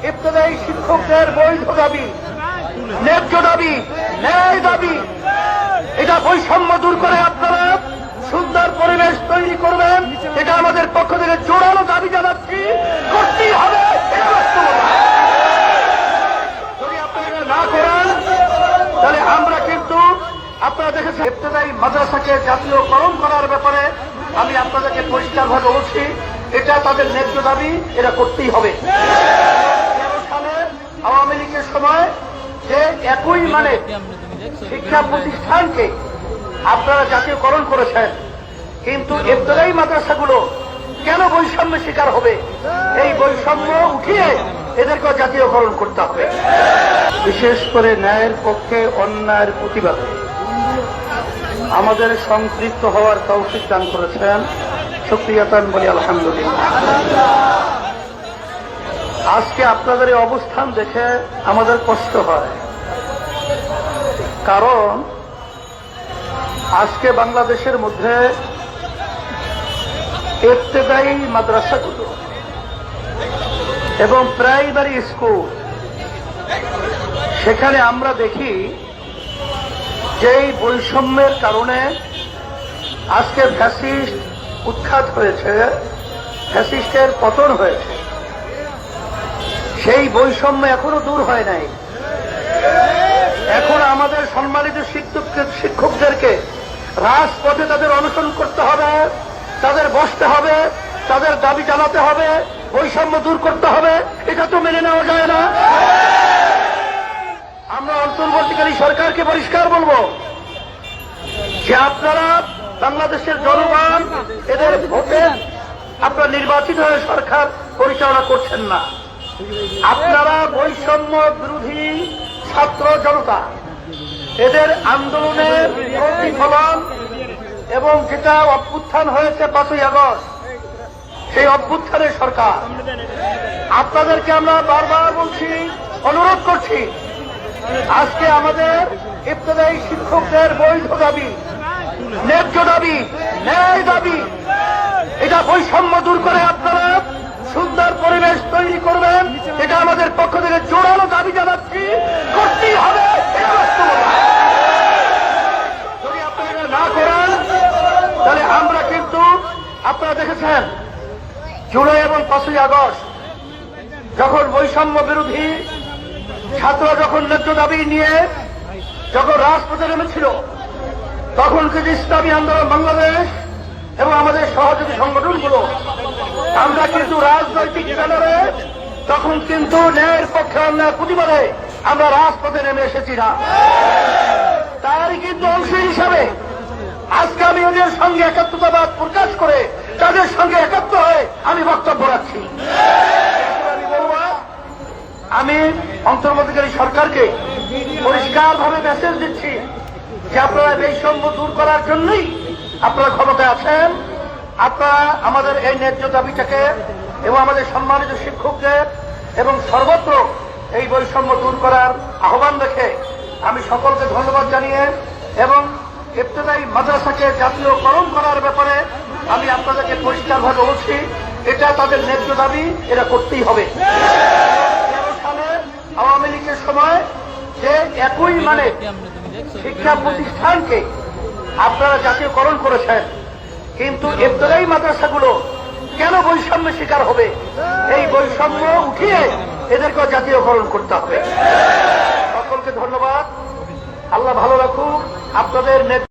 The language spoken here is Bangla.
ইবতদায়ী শিক্ষকদের বৈধ দাবি, ন্যায্য দাবি, ন্যায় দাবি, এটা বৈষম্য দূর করে আপনারা সুন্দর পরিবেশ তৈরি করবেন, এটা আমাদের পক্ষ থেকে জোরালো দাবি জানাচ্ছি, করতেই হবে। যদি আপনারা না করেন তাহলে আমরা কিন্তু আপনারা দেখেছেন ইবতদায়ী মাদ্রাসাকে জাতীয়করণ করার ব্যাপারে আমি আপনাদেরকে পরিষ্কারভাবে বলছি, এটা তাদের ন্যায্য দাবি, এটা করতেই হবে। 13 সালে আওয়ামী লীগের সময় যে একই মানে শিক্ষা প্রতিষ্ঠানকে আপনারা জাতীয়করণ করেছেন, কিন্তু ইবতদায়ী মাদ্রাসাগুলো কেন বৈষম্যের শিকার হবে? এই বৈষম্য উঠিয়ে এদেরকে জাতীয়করণ করতে হবে। বিশেষ করে ন্যায়ের পক্ষে অন্যায়ের প্রতিবাদে আমাদের সম্পৃক্ত হওয়ার তৌফিক দান করেছেন, শুকরিয়াতান বলি আলহামদুলিল্লাহ। আজকে আপনাদের এই অবস্থান দেখে আমাদের কষ্ট হয়, কারণ আজকে বাংলাদেশের মধ্যে ইবতদায়ী মাদ্রাসাগুলো এবং প্রাইমারি স্কুল, সেখানে আমরা দেখি যে এই বৈষম্যের কারণে আজকে ফ্যাসিস্ট উৎখাত হয়েছে, ফ্যাসিস্টের পতন হয়েছে। সেই বৈষম্য এখনো দূর হয় নাই। এখন আমাদের সম্মানিত শিক্ষকদেরকে রাজপথে তাদের অনশন করতে হবে, তাদের বসতে হবে, তাদের দাবি জানাতে হবে, বৈষম্য দূর করতে হবে। এটা তো মেনে নেওয়া যায় না। আমরা অন্তর্বর্তীকালী সরকারকে পরিষ্কার বলবো যে আপনারা বাংলাদেশের জনগণ এদের ভোটে আপনারা নির্বাচিত হয়ে সরকার পরিচালনা করছেন না। আপনারা বৈষম্য বিরোধী ছাত্র জনতা এদের আন্দোলনের প্রতিফলন এবং যেটা অভ্যুত্থান হয়েছে 5ই আগস্ট, সেই অভ্যুত্থানের সরকার। আপনাদেরকে আমরা বারবার বলছি, অনুরোধ করছি, আজকে আমাদের ইবতদায়ী শিক্ষকদের বৈধ দাবি, ন্যায্য দাবি, ন্যায় দাবি, এটা বৈষম্য দূর করে আপনারা সুন্দর পরিবেশ তৈরি করবেন, এটা আমাদের পক্ষ থেকে জোরালো দাবি জানাচ্ছি, করতেই হবে। যদি আপনারা না করেন তাহলে আমরা কিন্তু আপনারা দেখেছেন জুলাই এবং 5ই আগস্ট যখন বৈষম্য বিরোধী ছাত্ররা যখন ন্যায্য দাবি নিয়ে যখন রাজপথে নেমেছিল, তখন কিন্তু ইসলামী আন্দোলন বাংলাদেশ এবং আমাদের সহযোগী সংগঠনগুলো আমরা কিন্তু রাজনৈতিক ব্যানারে তখন কিন্তু ন্যায়ের পক্ষে অন্যায়ের প্রতিবাদে আমরা রাজপথে নেমে এসেছি না। তারই কিন্তু অংশ হিসাবে আজকে আমি ওদের সঙ্গে একাত্মতাবাদ প্রকাশ করে তাদের সঙ্গে একাত্ম হয়ে আমি বক্তব্য রাখছি। আমি অন্তর্বর্তীকালী সরকারকে পরিষ্কারভাবে মেসেজ দিচ্ছি যে আপনারা বৈষম্য দূর করার জন্যই আপনারা ক্ষমতায় আছেন। আপনারা আমাদের এই ন্যায্য দাবিটাকে এবং আমাদের সম্মানিত শিক্ষকদের এবং সর্বত্র এই বৈষম্য দূর করার আহ্বান রেখে আমি সকলকে ধন্যবাদ জানিয়ে এবং ইবতদায়ী মাদ্রাসাকে জাতীয়করণ করার ব্যাপারে আমি আপনাদেরকে পরিষ্কারভাবে বলছি, এটা তাদের ন্যায্য দাবি, এটা করতেই হবে। 13 সালে আওয়ামী লীগের সময় যে একই মানে শিক্ষা প্রতিষ্ঠানকে আপনারা জাতীয়করণ করেছেন, কিন্তু ইবতদায়ী মাদ্রাসাগুলো কেন বৈষম্যের শিকার হবে? এই বৈষম্য উঠিয়ে এদেরকে জাতীয়করণ করতে হবে। সকলকে ধন্যবাদ। আল্লাহ ভালো রাখুক। আপনাদের